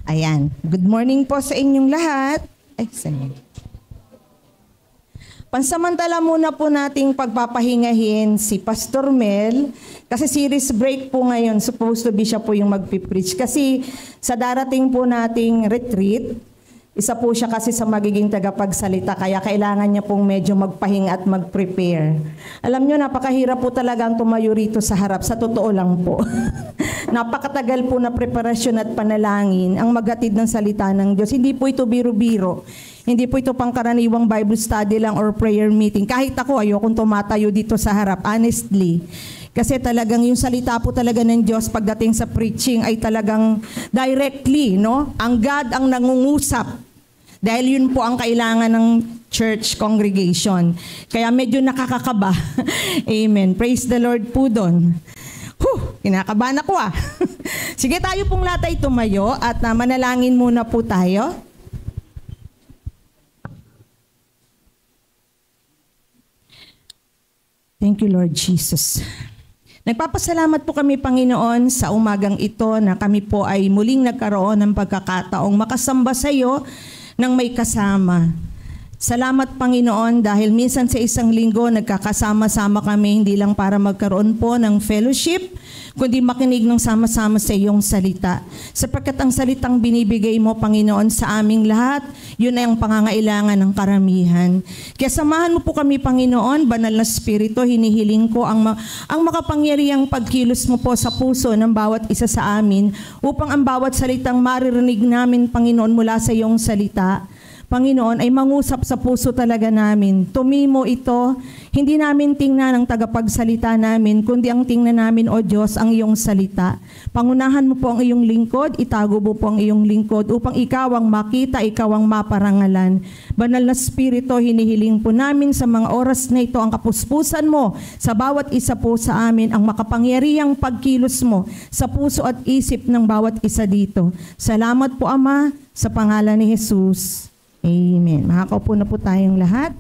Ayan. Good morning po sa inyong lahat. Ay, saan? Pansamantala muna po nating pagpapahingahin si Pastor Mel kasi series break po ngayon. Supposed to be siya po yung magpipreach. Kasi sa darating po nating retreat, isa po siya kasi sa magiging tagapagsalita kaya kailangan niya pong medyo magpahinga at mag-prepare. Alam niyo, napakahirap po talagang tumayo rito sa harap. Sa totoo lang po. Napakatagal po na preparasyon at panalangin ang maghatid ng salita ng Diyos. Hindi po ito biro-biro. Hindi po ito pangkaraniwang Bible study lang or prayer meeting. Kahit ako, ayokong tumatayo dito sa harap, honestly. Kasi talagang yung salita po talaga ng Diyos pagdating sa preaching ay talagang directly, no? Ang God ang nangungusap. Dahil yun po ang kailangan ng church congregation. Kaya medyo nakakakaba. Amen. Praise the Lord po doon. Kinakabahan ako ah. Sige, tayo pong lahat ay tumayo at manalangin muna po tayo. Thank you, Lord Jesus. Nagpapasalamat po kami, Panginoon, sa umagang ito na kami po ay muling nagkaroon ng pagkakataong makasamba sa iyo ng may kasama. Salamat, Panginoon, dahil minsan sa isang linggo nagkakasama-sama kami hindi lang para magkaroon po ng fellowship, kundi makinig ng sama-sama sa iyong salita. Sapagkat ang salitang binibigay mo, Panginoon, sa aming lahat, yun ay ang pangangailangan ng karamihan. Kaya samahan mo po kami, Panginoon, banal na Espiritu, hinihiling ko ang makapangyarihang pagkilos mo po sa puso ng bawat isa sa amin upang ang bawat salitang maririnig namin, Panginoon, mula sa iyong salita, Panginoon, ay mangusap sa puso talaga namin. Tumimo ito, hindi namin tingnan ang tagapagsalita namin, kundi ang tingnan namin, O Diyos, ang iyong salita. Pangunahan mo po ang iyong lingkod, itago mo po ang iyong lingkod upang ikaw ang makita, ikaw ang maparangalan. Banal na Espiritu, hinihiling po namin sa mga oras na ito ang kapuspusan mo sa bawat isa po sa amin, ang makapangyarihang pagkilos mo sa puso at isip ng bawat isa dito. Salamat po, Ama, sa pangalan ni Jesus. Amen. Makakaupo na po tayong lahat.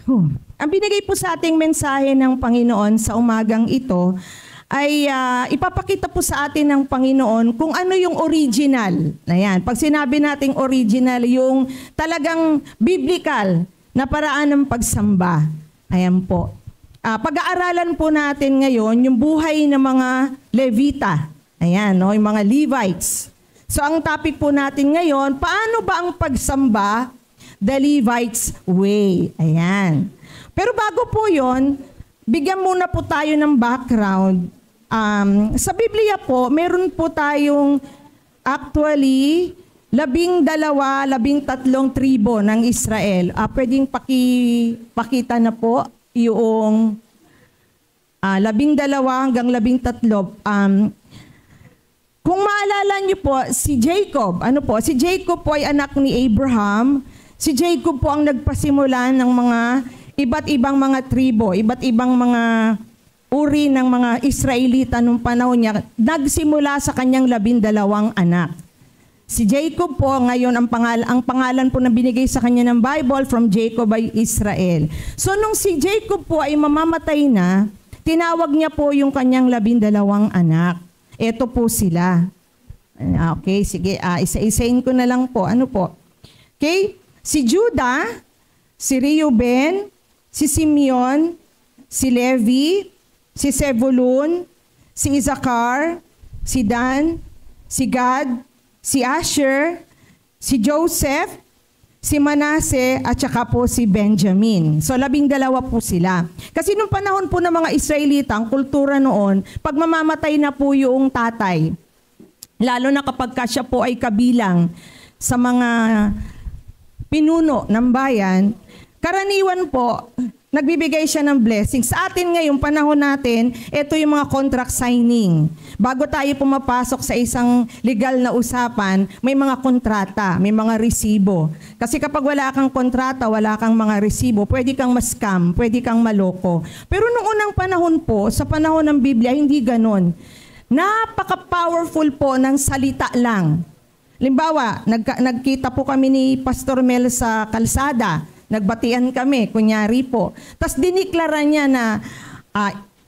Ang binigay po sa ating mensahe ng Panginoon sa umagang ito ay ipapakita po sa atin ng Panginoon kung ano yung original. Ayan. Pag sinabi nating original, yung talagang biblical na paraan ng pagsamba. Ayan po. Pag-aaralan po natin ngayon yung buhay ng mga Levita. Ayan, no, yung mga Levites. So ang topic po natin ngayon, paano ba ang pagsamba the Levites way? Ayan. Pero bago po yon, bigyan muna po tayo ng background. Sa Biblia po, meron po tayong actually 12, 13 tribo ng Israel. Pwedeng pakita na po yung 12 hanggang 13. Kung maalala niyo po, si Jacob, si Jacob po ay anak ni Abraham. Si Jacob po ang nagpasimula ng mga iba't ibang mga tribo, iba't ibang mga uri ng mga Israelita nung panahon niya. Nagsimula sa kanyang 12 anak. Si Jacob po, ngayon ang pangalan po na binigay sa kanya ng Bible from Jacob ay Israel. So nung si Jacob po ay mamamatay na, tinawag niya po yung kanyang 12 anak. Ito po sila. Okay, sige. Isa-isain ko na lang po. Ano po? Okay? Si Judah, si Reuben, si Simeon, si Levi, si Zebulun, si Issachar, si Dan, si Gad, si Asher, si Joseph, si Manasseh, at saka po si Benjamin. So 12 po sila. Kasi nung panahon po ng mga Israelita, ang kultura noon, pag mamamatay na po yung tatay, lalo na kapag siya po ay kabilang sa mga pinuno ng bayan, karaniwan po, nagbibigay siya ng blessing. Sa atin ngayong panahon natin, ito yung mga contract signing. Bago tayo pumapasok sa isang legal na usapan, may mga kontrata, may mga resibo. Kasi kapag wala kang kontrata, wala kang mga resibo, pwede kang ma-scam, pwede kang maloko. Pero noong unang panahon po, sa panahon ng Biblia, hindi ganon. Napaka-powerful po ng salita lang. Limbawa, nagkita po kami ni Pastor Mel sa kalsada. Nagbatian kami, kunyari po. Tapos diniklara niya na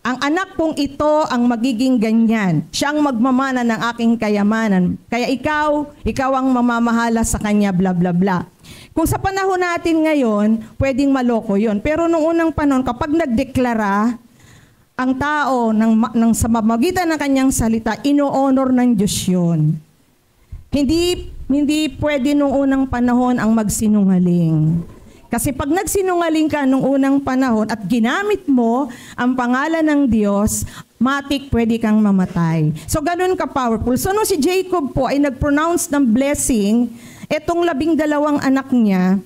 Ang anak kong ito ang magiging ganyan. Siya ang magmamana ng aking kayamanan. Kaya ikaw ang mamamahala sa kanya, bla bla bla. Kung sa panahon natin ngayon, pwedeng maloko yon. Pero noong unang panahon, kapag nagdeklara, ang tao sa mamagitan ng kanyang salita, ino-honor ng Diyos yun. Hindi pwede noong unang panahon ang magsinungaling. Kasi pag nagsinungaling ka nung unang panahon at ginamit mo ang pangalan ng Diyos, matik pwede kang mamatay. So ganun ka-powerful. So nung si Jacob po ay nag-pronounce ng blessing, etong 12 anak niya,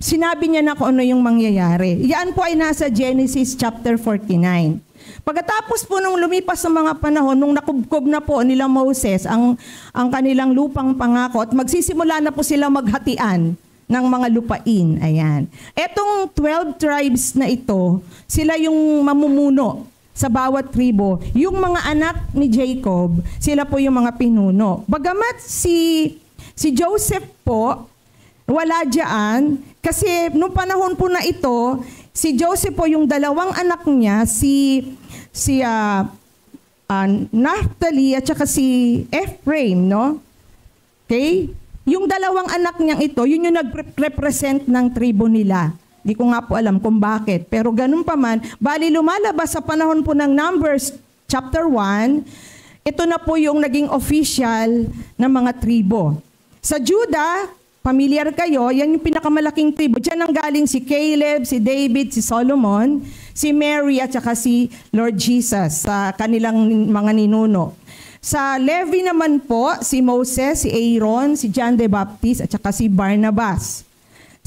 sinabi niya na kung ano yung mangyayari. Yan po ay nasa Genesis chapter 49. Pagkatapos po nung lumipas ng mga panahon, nung nakubkob na po nila Moses ang kanilang lupang pangako at magsisimula na po sila maghatian ng mga lupain. Ayan. Etong 12 tribes na ito, sila yung mamumuno sa bawat tribo. Yung mga anak ni Jacob, sila po yung mga pinuno. Bagamat si Joseph po, wala dyan, kasi nung panahon po na ito, si Joseph po yung dalawang anak niya, si Naphtali at saka si Ephraim, no? Okay? Yung dalawang anak niyang ito, yun yung nag-represent ng tribo nila. Di ko nga po alam kung bakit. Pero ganun pa man, bali lumalabas sa panahon po ng Numbers chapter 1, ito na po yung naging official ng mga tribo. Sa Judah, familiar kayo, yan yung pinakamalaking tribo. Diyan ang galing si Caleb, si David, si Solomon, si Mary at saka si Lord Jesus sa kanilang mga ninuno. Sa Levi naman po, si Moses, si Aaron, si John the Baptist, at saka si Barnabas.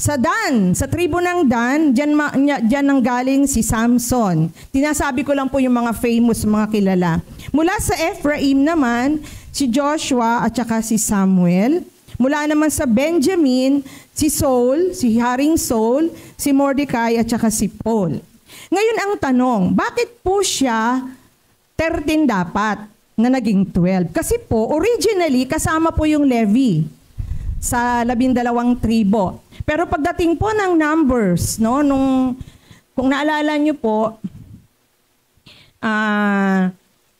Sa Dan, sa tribo ng Dan, dyan ang galing si Samson. Tinasabi ko lang po yung mga famous, mga kilala. Mula sa Ephraim naman, si Joshua at saka si Samuel. Mula naman sa Benjamin, si Saul, si Haring Saul, si Mordecai at saka si Paul. Ngayon ang tanong, bakit po siya 13 dapat na naging 12? Kasi po, originally, kasama po yung Levi sa 12 tribo. Pero pagdating po ng Numbers, no, kung naalala nyo po,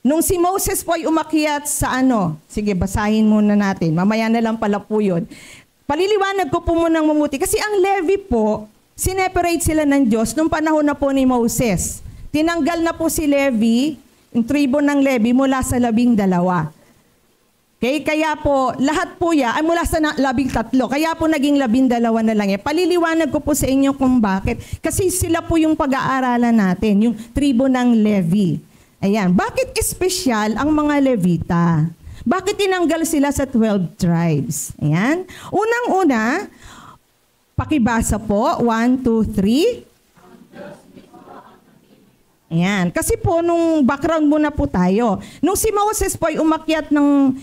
nung si Moses po ay umakyat sa sige, basahin muna natin, mamaya na lang pala po yun. Paliliwanag ko po munang mamuti, kasi ang Levi po, sineperate sila ng Diyos nung panahon na po ni Moses. Tinanggal na po si Levi, yung tribo ng Levi mula sa 12. Okay, kaya po, lahat po mula sa 13. Kaya po naging 12 na lang. Paliliwanag ko po sa inyo kung bakit. Kasi sila po yung pag-aaralan natin, yung tribo ng Levi. Ayan, bakit espesyal ang mga Levita? Bakit tinanggal sila sa 12 tribes? Ayan, unang-una, pakibasa po, 1, 2, 3. Ayan. Kasi po, nung background muna po tayo. Nung si Moses po ay umakyat ng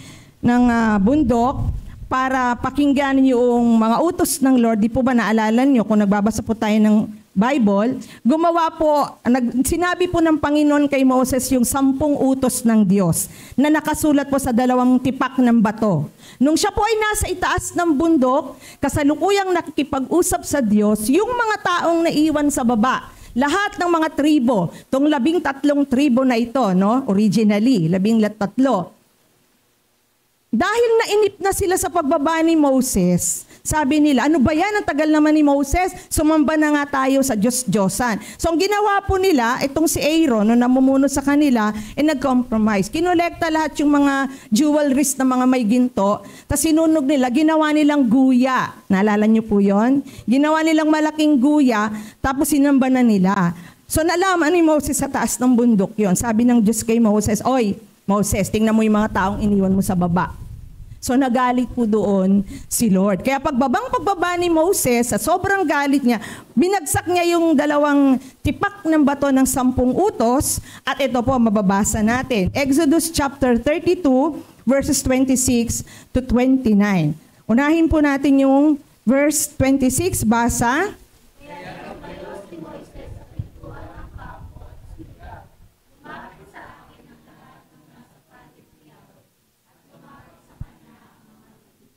bundok para pakinggan yung mga utos ng Lord, di po ba naalala nyo kung nagbabasa po tayo ng Bible, sinabi po ng Panginoon kay Moses yung 10 utos ng Diyos na nakasulat po sa 2 tipak ng bato. Nung siya po ay nasa itaas ng bundok, kasalukuyang nakikipag-usap sa Diyos, yung mga taong naiwan sa baba, lahat ng mga tribo, tong 13 tribo na ito, no? Originally, 13. Dahil nainip na sila sa pagbaba ni Moses, sabi nila, ano ba yan? Ang tagal naman ni Moses, sumamba na nga tayo sa Diyos-Diyosan. So ang ginawa po nila, itong si Aaron, no, namumuno sa kanila, nag-compromise. Kinolekta lahat yung mga jewelries na mga may ginto, tapos sinunog nila, ginawa nilang guya. Naalala niyo po yon? Ginawa nilang malaking guya, tapos sinamba na nila. So nalaman ni Moses sa taas ng bundok yon. Sabi ng Diyos kay Moses, oy, Moses, tingnan mo yung mga taong iniwan mo sa baba. So nagalit po doon si Lord. Kaya pagbaba ni Moses, sa sobrang galit niya, binagsak niya yung 2 tipak ng bato ng 10 utos, at ito po mababasa natin. Exodus chapter 32, verses 26 to 29. Unahin po natin yung verse 26, basa.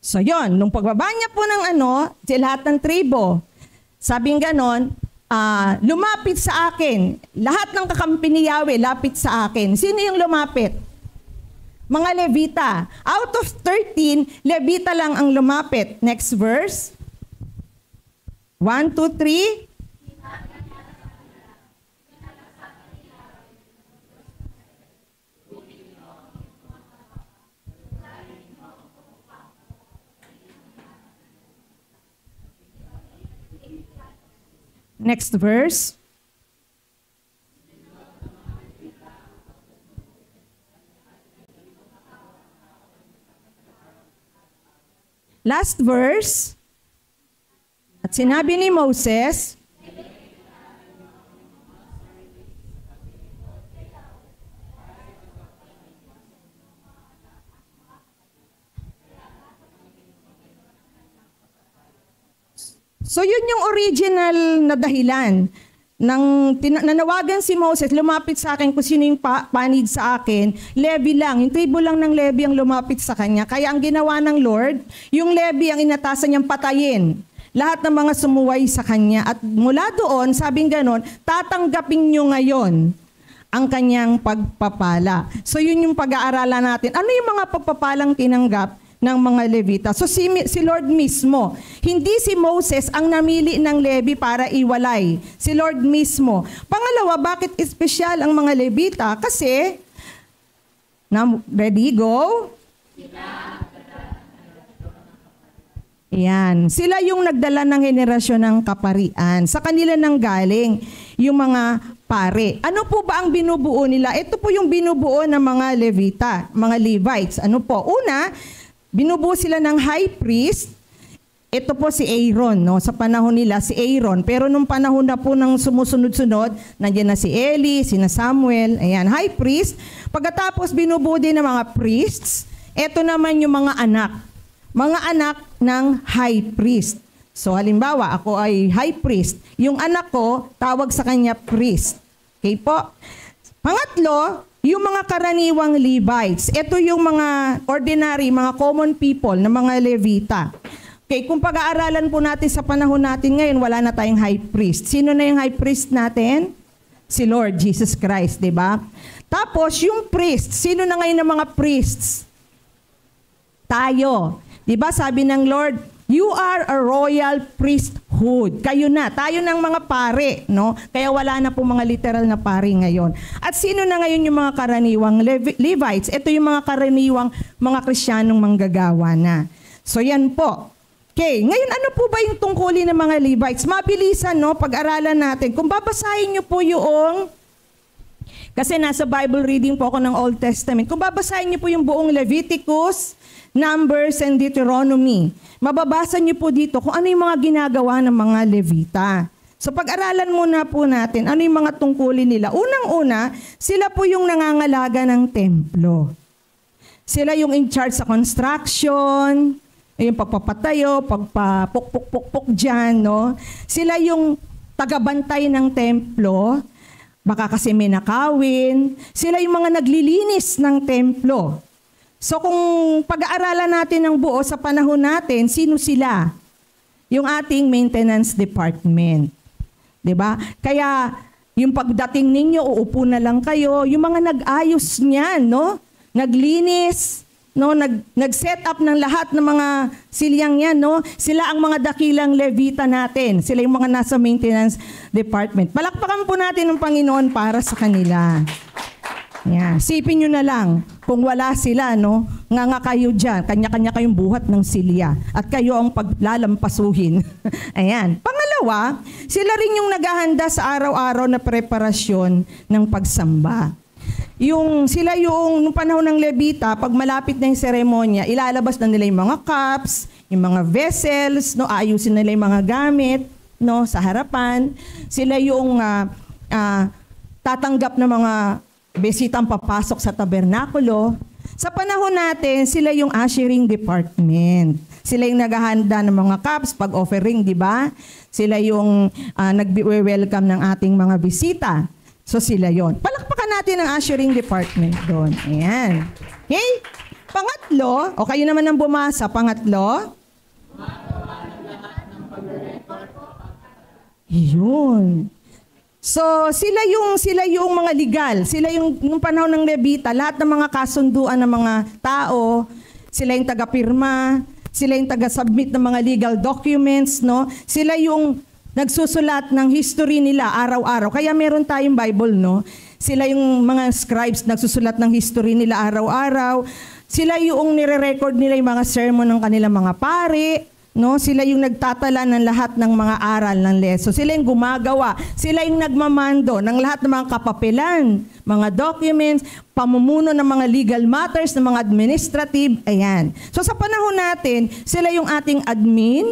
So yon, nung pagbaba niya po ng sa lahat ng tribo, sabing ganon, lumapit sa akin. Lahat ng kakampi ni Yahweh, lapit sa akin. Sino yung lumapit? Mga Levita. Out of 13, Levita lang ang lumapit. Next verse. 1, 2, 3. Next verse. Last verse. At sinabi ni Moses, so yun yung original na dahilan ng nanawagan si Moses, lumapit sa akin kung sino yung panid sa akin, Levi lang, yung tribo lang ng Levi ang lumapit sa kanya. Kaya ang ginawa ng Lord, yung Levi ang inatasan niyang patayin lahat ng mga sumuway sa kanya. At mula doon, sabing ganon, tatanggapin niyo ngayon ang kanyang pagpapala. So yun yung pag-aaralan natin. Ano yung mga pagpapalang tinanggap ng mga Levita? So si Lord mismo, hindi si Moses ang namili ng Levi para iwalay. Si Lord mismo. Pangalawa, bakit espesyal ang mga Levita? Kasi, ready, go? Yan. Sila yung nagdala ng henerasyon ng kaparian. Sa kanila nang galing yung mga pare. Ano po ba ang binubuo nila? Ito po yung binubuo ng mga Levita, mga Levites. Ano po? Una, binubuo sila ng high priest. Ito po si Aaron, no? Sa panahon nila, si Aaron. Pero nung panahon na po ng sumusunod-sunod, nandiyan na si Eli, sina Samuel, ayan, high priest. Pagkatapos binubuo din ng mga priests, ito naman yung mga anak ng high priest. So halimbawa, ako ay high priest. Yung anak ko, tawag sa kanya priest. Okay po? Pangatlo, yung mga karaniwang Levites. Ito yung mga ordinary, mga common people na mga Levita. Okay, kung pag-aaralan po natin sa panahon natin ngayon, wala na tayong high priest. Sino na yung high priest natin? Si Lord Jesus Christ, di ba? Tapos, yung priest, sino na ngayon ang mga priests? Tayo. Di ba sabi ng Lord, you are a royal priesthood. Kayo na. Tayo ng mga pare, no? Kaya wala na po mga literal na pare ngayon. At sino na ngayon yung mga karaniwang Levites? Ito yung mga karaniwang mga Kristiyanong manggagawa na. So yan po. Okay, ngayon ano po ba yung tungkulin ng mga Levites? Mabilisan, no? Pag-aralan natin. Kung babasahin nyo po yung, kasi nasa Bible reading po ako ng Old Testament. Kung babasahin nyo po yung buong Leviticus, Numbers, and Deuteronomy, mababasa niyo po dito kung ano yung mga ginagawa ng mga Levita. So pag-aralan muna po natin, ano yung mga tungkulin nila. Unang-una, sila po yung nangangalaga ng templo. Sila yung in charge sa construction, yung pagpapatayo, pagpapukpuk-pukpuk dyan, no? Sila yung tagabantay ng templo, baka kasi may nakawin. Sila yung mga naglilinis ng templo. So kung pag-aaralan natin ng buo sa panahon natin, sino sila? Yung ating maintenance department. 'Di ba? Kaya yung pagdating ninyo, uupo na lang kayo. Yung mga nag-ayos niyan, no? Naglinis, no? Nag-set up ng lahat ng mga silyang yan, no? Sila ang mga dakilang Levita natin. Sila yung mga nasa maintenance department. Palakpakan po natin ng Panginoon para sa kanila. Yan. Sipin nyo na lang, kung wala sila, no, nga kayo dyan, kanya-kanya kayong buhat ng silya, at kayo ang paglalampasuhin. Ayan. Pangalawa, sila rin yung naghahanda sa araw-araw na preparasyon ng pagsamba. Sila yung, nung panahon ng Levita, pag malapit na yung seremonya, ilalabas na nila yung mga cups, yung mga vessels, no, ayusin nila yung mga gamit, no, sa harapan. Sila yung tatanggap ng mga bisitang papasok sa tabernakulo. Sa panahon natin, sila yung ushering department. Sila yung naghahanda ng mga cups, pag-offering, di ba? Sila yung nag-welcome ng ating mga bisita. So sila yon. Palakpakan natin ang ushering department doon. Ayan. Okay? Pangatlo, o kayo naman ang bumasa, pangatlo. Yun. So, sila yung mga legal. Sila yung panahon ng Levita, lahat ng mga kasunduan ng mga tao, sila yung taga-pirma, sila yung taga-submit ng mga legal documents, no? Sila yung nagsusulat ng history nila araw-araw. Kaya meron tayong Bible, no? Sila yung mga scribes nagsusulat ng history nila araw-araw. Sila yung nire-record nila yung mga sermon ng kanilang mga pari, no? Sila yung nagtatala ng lahat ng mga aral ng leso. Sila yung gumagawa. Sila yung nagmamando ng lahat ng mga kapapilan, mga documents, pamumuno ng mga legal matters, ng mga administrative. Ayan. So sa panahon natin, sila yung ating admin,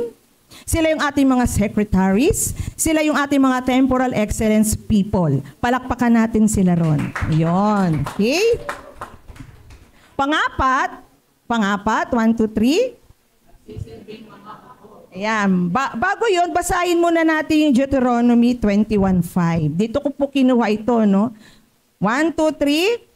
sila yung ating mga secretaries, sila yung ating mga temporal excellence people. Palakpakan natin sila ron. Ayun. Okay? Pangapat, 1, 2, 3. Ayan. Bago yun, basahin muna natin yung Deuteronomy 21:5. Dito ko po kinuha ito, no? 1, 2, 3.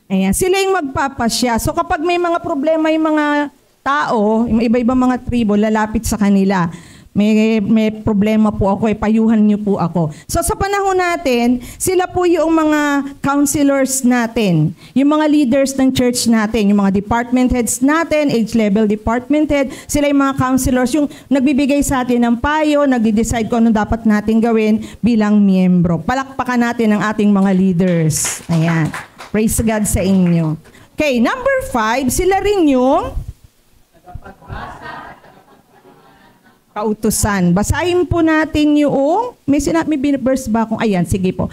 Ayan. Sila yung magpapasya. So kapag may mga problema yung mga tao, yung iba-ibang mga tribo, lalapit sa kanila. May problema po ako, payuhan niyo po ako. So sa panahon natin, sila po yung mga counselors natin, yung mga leaders ng church natin, yung mga department heads natin, age level department head, sila yung mga counselors, yung nagbibigay sa atin ng payo, nagde-decide kung ano dapat natin gawin bilang miyembro. Palakpakan natin ang ating mga leaders. Ayan. Praise God sa inyo. Okay, number 5, sila rin yung kautusan. Basahin po natin yung, may verse ba akong, ayan, sige po.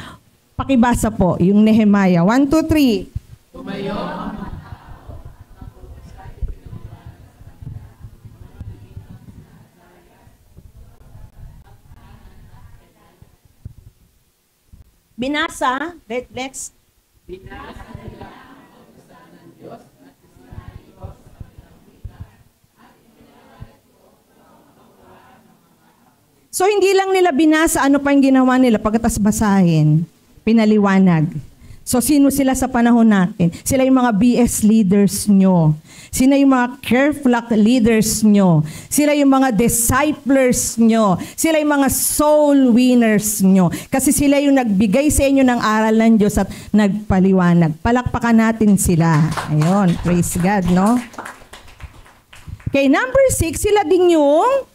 Pakibasa po, yung Nehemiah. 1, 2, 3. Tumayo ang mga tao. Binasa, next. Binasa nila ang kautusan ng Diyos at isinaayos ang ilang wika at ipinawalay ko ang kaunawaan ng mga tao. So hindi lang nila binasa, ano pa yung ginawa nila pagkatas basahin, pinaliwanag. So sino sila sa panahon natin? Sila yung mga BS leaders nyo. Sila yung mga care flock leaders nyo. Sila yung mga disciples nyo. Sila yung mga soul winners nyo. Kasi sila yung nagbigay sa inyo ng aral ng Diyos at nagpaliwanag. Palakpakan natin sila. Ayun, praise God, no? Okay, number 6, sila din yung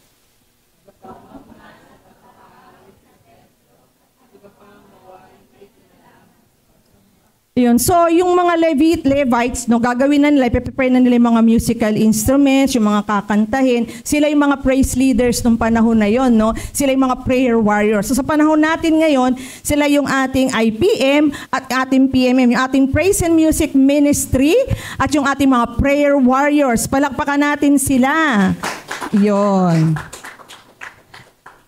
yun. So, yung mga Levites, no, gagawin na nila, ipiprepare na nila yung mga musical instruments, yung mga kakantahin. Sila yung mga praise leaders nung panahon na yon, no? Sila yung mga prayer warriors. So, sa panahon natin ngayon, sila yung ating IPM at ating PMM, yung ating praise and music ministry at yung ating mga prayer warriors. Palakpakan natin sila. Yon.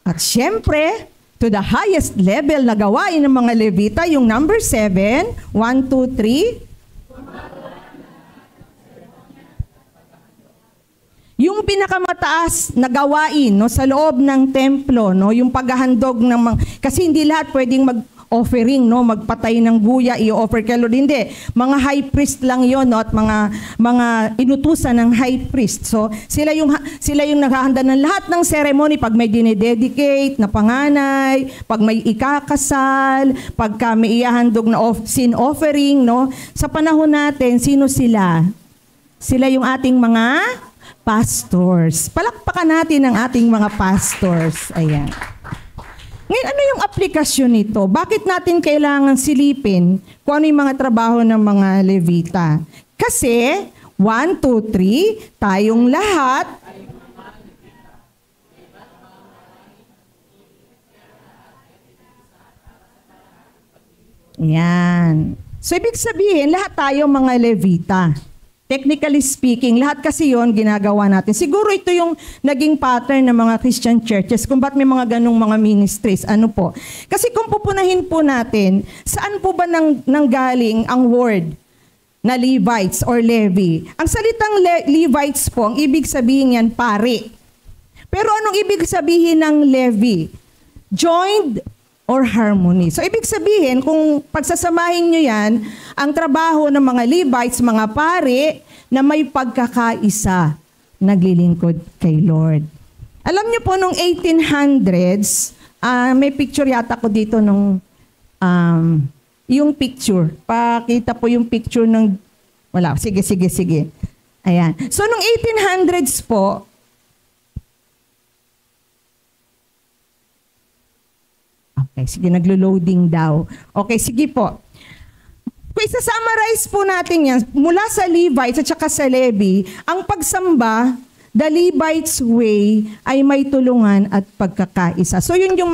At syempre, to the highest level na gawain ng mga Levita, yung number 7, 1, 2, 3. Yung pinakamataas na gawain, no, sa loob ng templo, no, yung paghahandog ng mga, kasi hindi lahat pwedeng mag-offering, no, magpatay ng guya, i-offer kay Lord. Hindi. Mga high priest lang yon, no, at mga inutusan ng high priest. So, sila yung naghahanda ng lahat ng ceremony pag may dinededicate na panganay, pag may ikakasal, pagka may ihahandog na sin offering, no. Sa panahon natin, sino sila? Sila yung ating mga pastors. Palakpakan natin ang ating mga pastors. Ayan. Ngayon, ano yung aplikasyon nito? Bakit natin kailangan silipin kung ano yung mga trabaho ng mga Levita? Kasi, 1, 2, 3, tayong lahat yan. So, ibig sabihin, lahat tayo mga Levita. Technically speaking, lahat kasi yon ginagawa natin. Siguro ito yung naging pattern ng mga Christian churches kung ba't may mga ganong mga ministries. Ano po? Kasi kung pupunahin po natin, saan po ba nanggaling ang word na Levites or Levi? Ang salitang Levites po, ang ibig sabihin yan, pari. Pero anong ibig sabihin ng Levi? Joined or harmony. So, ibig sabihin, kung pagsasamahin nyo yan, ang trabaho ng mga Levites, mga pari, na may pagkakaisa, naglilingkod kay Lord. Alam nyo po, nung 1800s, may picture yata ko dito nung, yung picture. Pakita po yung picture ng, wala, sige. Ayan. So, nung 1800s po, okay, sige, naglo-loading daw. Okay, sige po. Kung isa-summarize po natin yan, mula sa Levites at saka sa Levi, ang pagsamba, the Levites way, ay may tulungan at pagkakaisa. So yun yung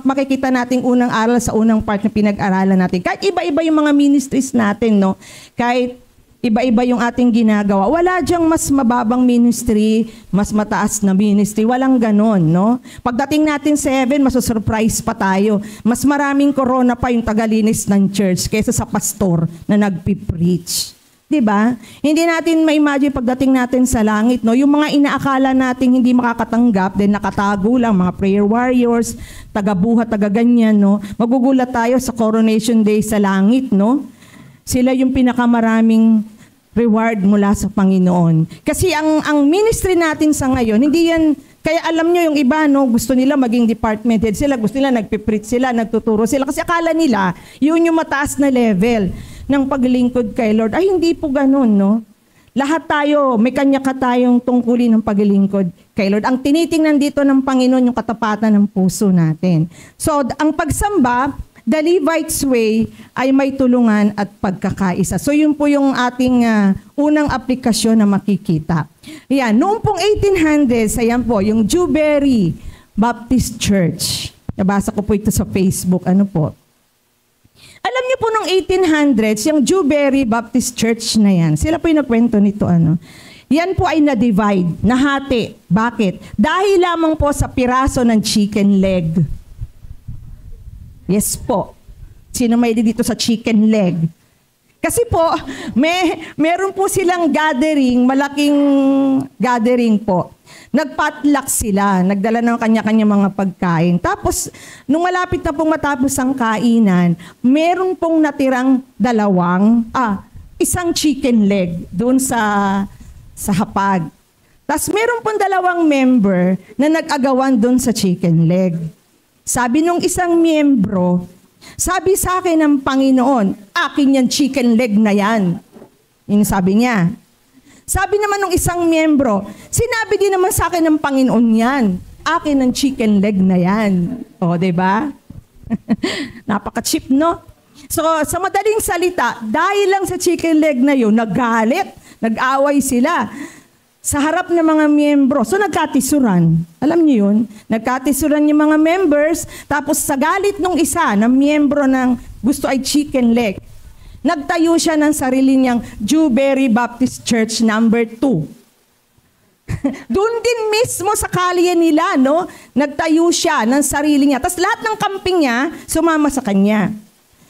makikita nating unang aral sa unang part na pinag-aralan natin. Kahit iba-iba yung mga ministries natin, no? Kahit iba-iba yung ating ginagawa. Wala diyang mas mababang ministry, mas mataas na ministry. Walang ganon, no? Pagdating natin sa heaven, masusurprise pa tayo. Mas maraming corona pa yung tagalinis ng church kaysa sa pastor na nagpipreach. Diba? Hindi natin ma-imagine pagdating natin sa langit, no? Yung mga inaakala nating hindi makakatanggap, then nakatago lang, mga prayer warriors, taga-buhat, taga-ganyan, no? Magugulat tayo sa coronation day sa langit, no? Sila yung pinakamaraming reward mula sa Panginoon. Kasi ang ministry natin sa ngayon, hindi yan, kaya alam nyo yung iba, no, gusto nila maging department head sila, gusto nila nagpipreach sila, nagtuturo sila, kasi akala nila, yun yung mataas na level ng paglilingkod kay Lord. Ay, hindi po ganun, no? Lahat tayo, may kanya-ka tayong tungkulin ng paglilingkod kay Lord. Ang tinitingnan dito ng Panginoon yung katapatan ng puso natin. So, ang pagsamba, the Levites way, ay may tulungan at pagkakaisa. So yun po yung ating unang aplikasyon na makikita. Yan, noong pong 1800s, ayan po, yung Dewberry Baptist Church. Nabasa ko po ito sa Facebook. Ano po? Alam niyo po noong 1800s, yung Dewberry Baptist Church na yan, sila po yung nagkwento nito, ano? Yan po ay na-divide, nahati. Bakit? Dahil lamang po sa piraso ng chicken leg. Yes po. Sino may dito sa chicken leg? Kasi po, meron po silang gathering, malaking gathering po. Nagpatlock sila, nagdala ng kanya-kanya mga pagkain. Tapos, nung malapit na pong matapos ang kainan, meron pong natirang isang chicken leg doon sa hapag. Tapos meron pong 2 member na nag-agawan doon sa chicken leg. Sabi nung isang miyembro, sabi sa akin ng Panginoon, akin yan chicken leg na yan. Yung sabi niya. Sabi naman nung isang miyembro, sinabi din naman sa akin ng Panginoon yan, akin ang chicken leg na yan. O, diba? Napaka-cheap, no? So, sa madaling salita, dahil lang sa chicken leg na yun, naggalit, nag-away sila sa harap ng mga miyembro. So, nagkatisuran. Alam niyo yun? Nagkatisuran yung mga members, tapos sa galit nung isa, ng miyembro ng gusto ay chicken leg, nagtayo siya ng sarili niyang Dewberry Baptist Church number 2. Doon din mismo sa kalye nila, no? Nagtayo siya ng sarili niya. Tapos lahat ng camping niya, sumama sa kanya.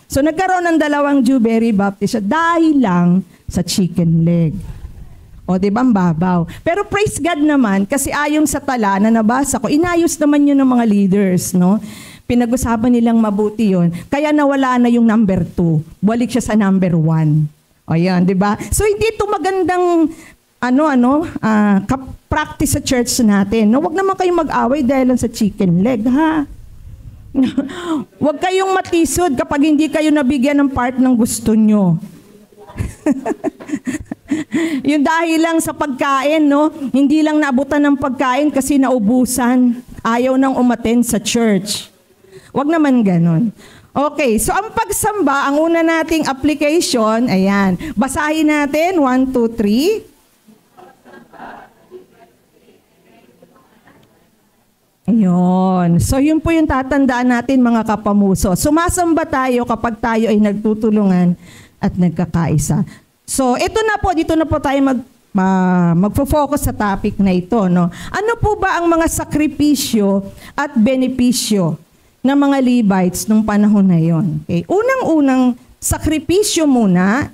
So, nagkaroon ng 2 Dewberry Baptist dahil lang sa chicken leg. O, diba, ang babaw. Pero praise God naman, kasi ayon sa tala na nabasa ko, inayos naman yun ng mga leaders, no? Pinag-usapan nilang mabuti yun. Kaya nawala na yung number 2. Balik siya sa number 1. O, yan, diba? So, hindi ito magandang, practice sa church natin. No? Huwag naman kayong mag-away dahil lang sa chicken leg, ha? Huwag kayong matisod kapag hindi kayo nabigyan ng part ng gusto nyo. Yung dahil lang sa pagkain, no? Hindi lang naabutan ng pagkain kasi naubusan. Ayaw nang umattend sa church. Wag naman ganon. Okay, so ang pagsamba, ang una nating application, ayan. Basahin natin, 1, 2, 3. Ayun. So yun po yung tatandaan natin mga kapamuso. Sumasamba tayo kapag tayo ay nagtutulungan at nagkakaisa. So, dito na po tayo magfo-focus sa topic na ito, no? Ano po ba ang mga sakripisyo at benepisyo ng mga Levites nung panahon na yon? Okay. Unang-unang sakripisyo muna,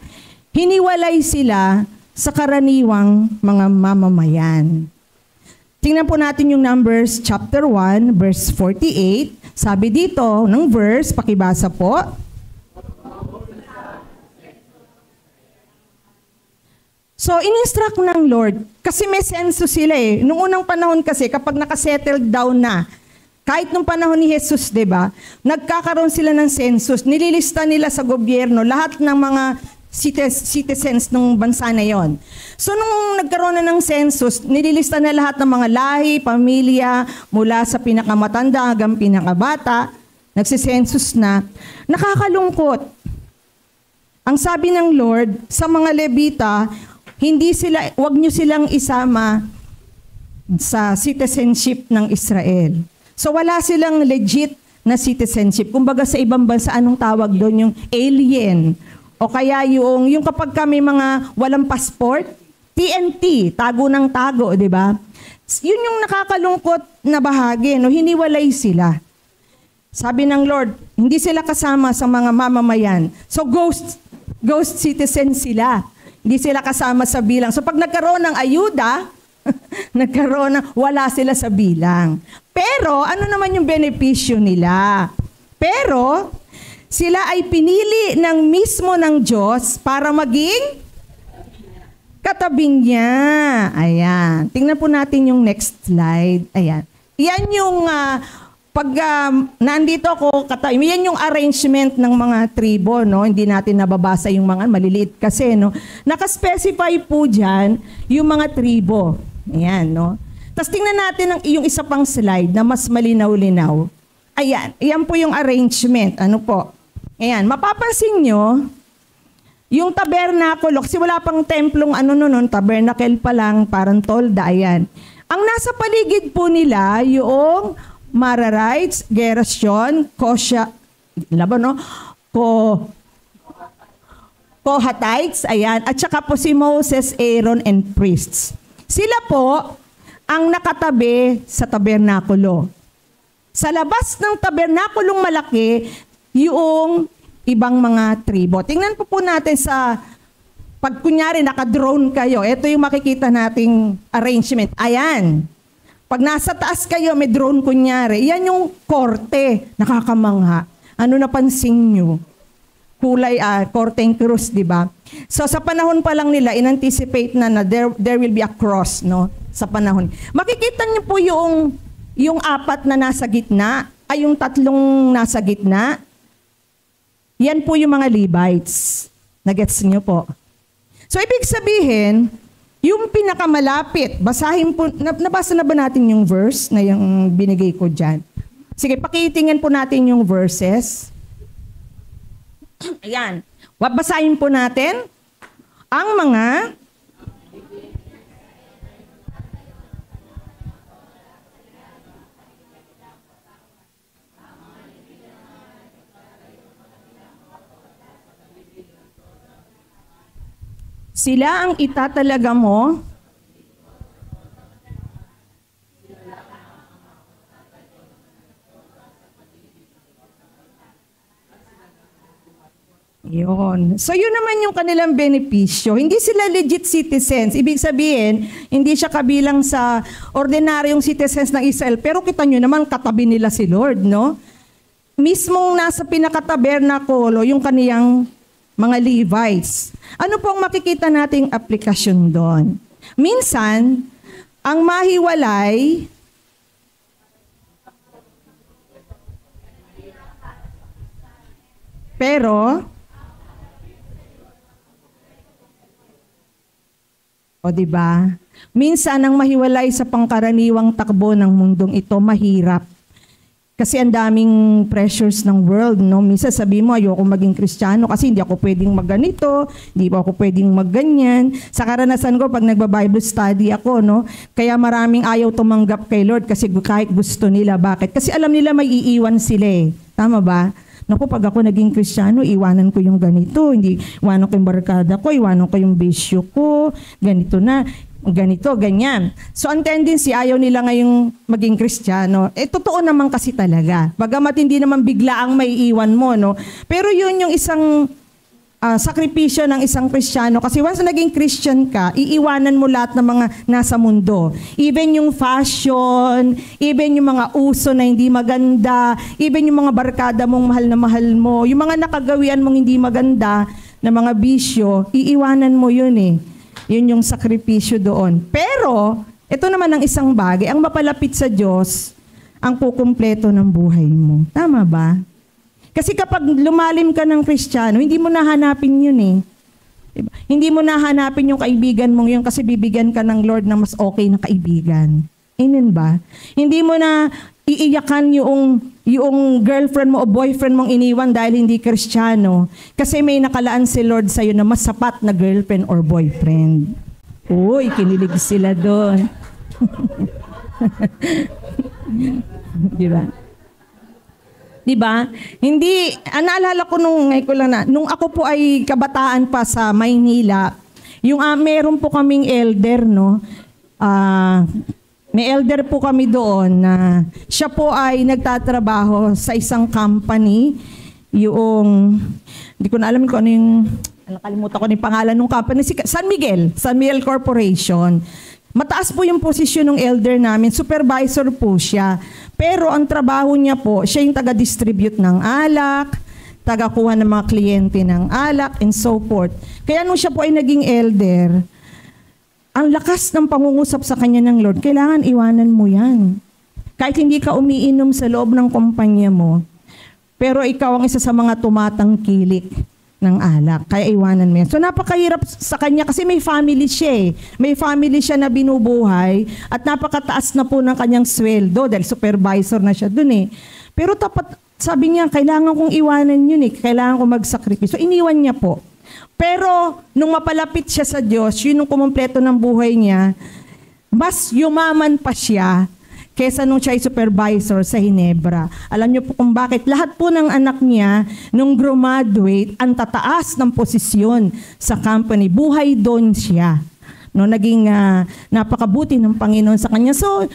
hiniwalay sila sa karaniwang mga mamamayan. Tingnan po natin yung Numbers chapter 1, verse 48. Sabi dito ng verse, pakibasa po. So, in-instruct ng Lord, kasi may census sila eh. Noong unang panahon kasi, kapag nakasettled down na, kahit nung panahon ni Jesus, di ba, nagkakaroon sila ng census, nililista nila sa gobyerno lahat ng mga citizens ng bansa na yon. So, nung nagkaroon na ng census, nililista na lahat ng mga lahi, pamilya, mula sa pinakamatanda hanggang pinakabata, nagsisensus na, nakakalungkot. Ang sabi ng Lord sa mga Levita, wag nyo silang isama sa citizenship ng Israel. So wala silang legit na citizenship. Kumbaga sa ibang bansa, anong tawag doon? Yung alien. O kaya yung kapag kami mga walang passport, TNT, tago ng tago, di ba? Yun yung nakakalungkot na bahagi, no? Hiniwalay sila. Sabi ng Lord, hindi sila kasama sa mga mamamayan. So ghost citizen sila. Hindi sila kasama sa bilang. So pag nagkaroon ng ayuda, wala sila sa bilang. Pero ano naman yung benepisyo nila? Pero sila ay pinili ng mismo ng Diyos para maging katabi niya. Ayan. Tingnan po natin yung next slide. Ayan. Yan yung pag nandito ako, yan yung arrangement ng mga tribo, no? Hindi natin nababasa yung mga maliliit kasi, no? Nakaspecify po dyan yung mga tribo. Ayan, no? Tapos tingnan natin yung isa pang slide na mas malinaw-linaw. Ayan, ayan po yung arrangement. Ano po? Ayan, mapapansin nyo, yung tabernakulo, kasi wala pang templong tabernacle pa lang, parang tolda, ayan. Ang nasa paligid po nila, yung Mararites, Gerashon, Kohatites, ayan, at saka po si Moses, Aaron, and priests. Sila po ang nakatabi sa tabernakulo. Sa labas ng tabernakulong malaki, yung ibang mga tribo. Tingnan po natin pag kunyari naka-drone kayo, ito yung makikita nating arrangement. Ayan. Pag nasa taas kayo, may drone kunyari, yan yung korte. Nakakamangha. Ano napansin nyo? Kulay, korteng krus, di ba? So sa panahon pa lang nila, in-anticipate na there will be a cross, no? Sa panahon. Makikita nyo po yung apat na nasa gitna, ay yung tatlong nasa gitna. Yan po yung mga Levites. Nagets nyo po. So ibig sabihin, yung pinakamalapit, basahin po, nabasa na ba natin yung verse na yung binigay ko dyan? Sige, pakitingin po natin yung verses. Ayan. Basahin po natin ang mga sila ang itatalaga mo yun. So yun naman yung kanilang benepisyo. Hindi sila legit citizens. Ibig sabihin, hindi siya kabilang sa ordinaryong citizens ng Israel. Pero kita nyo naman, katabi nila si Lord, no? Mismong nasa pinakatabernakulo, yung kaniyang mga Levites. Ano pong makikita nating aplikasyon doon? Minsan, ang mahiwalay pero di ba? Minsan ang mahiwalay sa pangkaraniwang takbo ng mundong ito mahirap. Kasi ang daming pressures ng world, no? Minsan sabi mo, ayoko maging Kristiyano kasi hindi ako pwedeng magganito, hindi pa ako pwedeng magganyan. Sa karanasan ko, pag nagba-Bible study ako, no? Kaya maraming ayaw tumanggap kay Lord kasi kahit gusto nila. Bakit? Kasi alam nila may iiwan sila eh. Tama ba? Naku, pag ako naging Kristiyano, iwanan ko yung ganito, hindi, iwanan ko yung barkada ko, iwanan ko yung bisyo ko, ganito na. Ganito, ganyan. So, ang tendency, ayaw nila ngayong maging Kristiyano. Totoo naman kasi talaga. Bagamat hindi naman bigla ang may iwan mo, no? Pero yun yung isang sakripisyo ng isang Kristiyano. Kasi once naging Christian ka, iiwanan mo lahat ng mga nasa mundo. Even yung fashion, even yung mga uso na hindi maganda, even yung mga barkada mong mahal na mahal mo, yung mga nakagawian mong hindi maganda na mga bisyo, iiwanan mo yun eh. Yun yung sakripisyo doon. Pero, ito naman ang isang bagay, ang mapalapit sa Diyos, ang kukumpleto ng buhay mo. Tama ba? Kasi kapag lumalim ka ng Kristiyano, hindi mo nahanapin yun eh. Diba? Hindi mo nahanapin yung kaibigan mong yun kasi bibigyan ka ng Lord ng mas okay na kaibigan. Amen ba? Hindi mo na iiyakan yung girlfriend mo o boyfriend mong iniwan dahil hindi Kristiyano kasi may nakalaan si Lord sa'yo na mas sapat na girlfriend or boyfriend. Uy, kinilig sila doon. Diba? Diba? Hindi, naalala ko nung ako po ay kabataan pa sa Maynila, yung meron po kaming elder, no? May elder po kami doon na siya po ay nagtatrabaho sa isang company, hindi ko na alam kung ano yung, nakalimutan ko na yung pangalan ng company, San Miguel Corporation. Mataas po yung posisyon ng elder namin, supervisor po siya. Pero ang trabaho niya po, siya yung taga-distribute ng alak, taga-kuha ng mga kliyente ng alak, and so forth. Kaya nung siya po ay naging elder, ang lakas ng pangungusap sa kanya ng Lord, kailangan iwanan mo yan. Kahit hindi ka umiinom sa loob ng kumpanya mo, pero ikaw ang isa sa mga tumatangkilik ng alak. Kaya iwanan mo yan. So napakahirap sa kanya kasi may family siya eh. May family siya na binubuhay at napakataas na po ng kanyang sweldo dahil supervisor na siya dun eh. Pero sabi niya, kailangan kong iwanan yun eh. Kailangan kong magsakripisyo. So iniwan niya po. Pero nung mapalapit siya sa Diyos, yun yung kumumpleto ng buhay niya, mas yumaman pa siya kesa nung siya ay supervisor sa Ginebra. Alam niyo po kung bakit? Lahat po ng anak niya, nung graduate, ang tataas ng posisyon sa company. Buhay doon siya. No, naging napakabuti ng Panginoon sa kanya. So,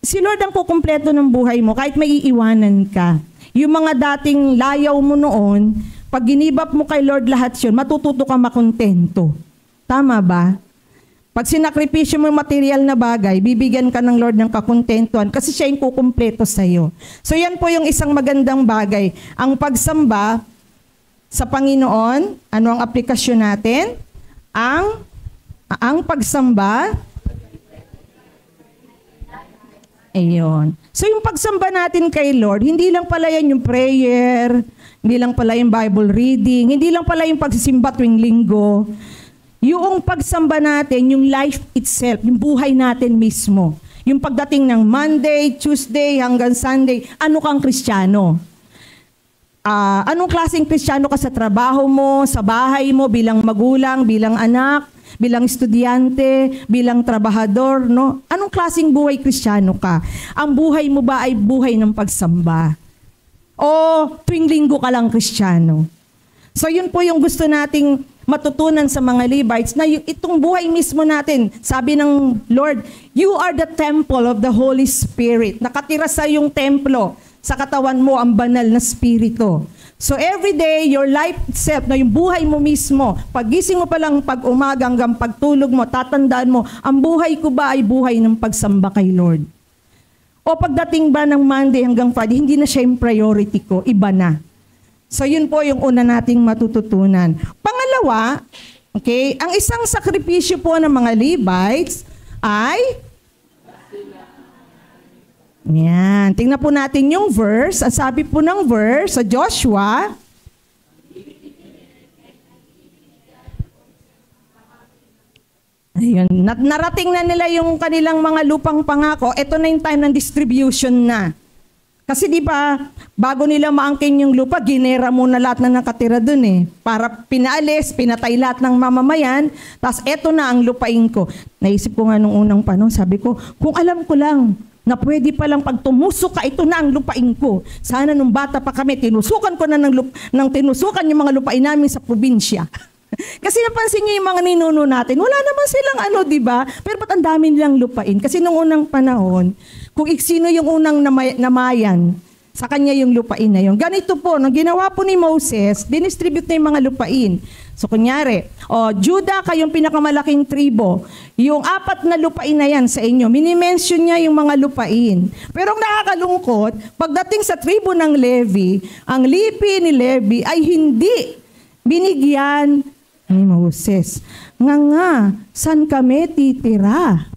si Lord ang kukumpleto ng buhay mo kahit may iiwanan ka. Yung mga dating layaw mo noon, pag ginibap mo kay Lord lahat yun, matututo ka makontento. Tama ba? Pag sinakripisyo mo yung material na bagay, bibigyan ka ng Lord ng kakontentuhan kasi siya yung kukumpleto sa'yo. So yan po yung isang magandang bagay. Ang pagsamba sa Panginoon, ano ang aplikasyon natin? Ang pagsamba, ayun. So yung pagsamba natin kay Lord, hindi lang pala yan yung prayer, hindi lang pala yung Bible reading, hindi lang pala yung pagsisimba tuwing linggo. Yung pagsamba natin, yung life itself, yung buhay natin mismo. Yung pagdating ng Monday, Tuesday, hanggang Sunday, ano kang Kristiyano? Anong klaseng Kristiyano ka sa trabaho mo, sa bahay mo, bilang magulang, bilang anak, bilang estudyante, bilang trabahador, no? Anong klaseng buhay Kristiyano ka? Ang buhay mo ba ay buhay ng pagsamba? O tuwing linggo ka lang Kristiyano? So yun po yung gusto nating matutunan sa mga Levites na itong buhay mismo natin. Sabi ng Lord, you are the temple of the Holy Spirit. Nakatira sa yung templo. Sa katawan mo ang banal na spirito. So every day, your life itself, na yung buhay mo mismo, pagising mo pa lang pag-umaga hanggang pagtulog mo, tatandaan mo, ang buhay ko ba ay buhay ng pagsamba kay Lord? O pagdating ba ng Monday hanggang Friday, hindi na siya yung priority ko, iba na. So yun po yung una nating matututunan. Pangalawa, okay, ang isang sakripisyo po ng mga Levites ay, yan, tingnan po natin yung verse. Ang sabi po ng verse sa Joshua, ayun, narating na nila yung kanilang mga lupang pangako. Ito na yung time ng distribution na. Kasi di ba, bago nila maangkin yung lupa, ginera muna lahat na nakatira dun eh. Para pinaalis, pinatay lahat ng mamamayan, tapos eto na ang lupain ko. Naisip ko nga nung unang panahon, sabi ko, kung alam ko lang na pwede palang pag tumusok ka, ito na ang lupain ko. Sana nung bata pa kami, tinusukan ko na ng tinusukan yung mga lupain namin sa probinsya. Kasi napansin niyo yung mga ninuno natin, wala naman silang di ba? Pero ba't ang dami nilang lupain? Kasi nung unang panahon, kung sino yung unang namayan Sa kanya yung lupain na yun. Ganito po, nung ginawa po ni Moses, dinistribute na yung mga lupain. So kunyari, Judah, kayong pinakamalaking tribo. Yung 4 na lupain na yan sa inyo, minimension niya yung mga lupain. Pero ang nakakalungkot, pagdating sa tribo ng Levi, ang lipi ni Levi ay hindi binigyan ni Moses. Nga, saan kami titira?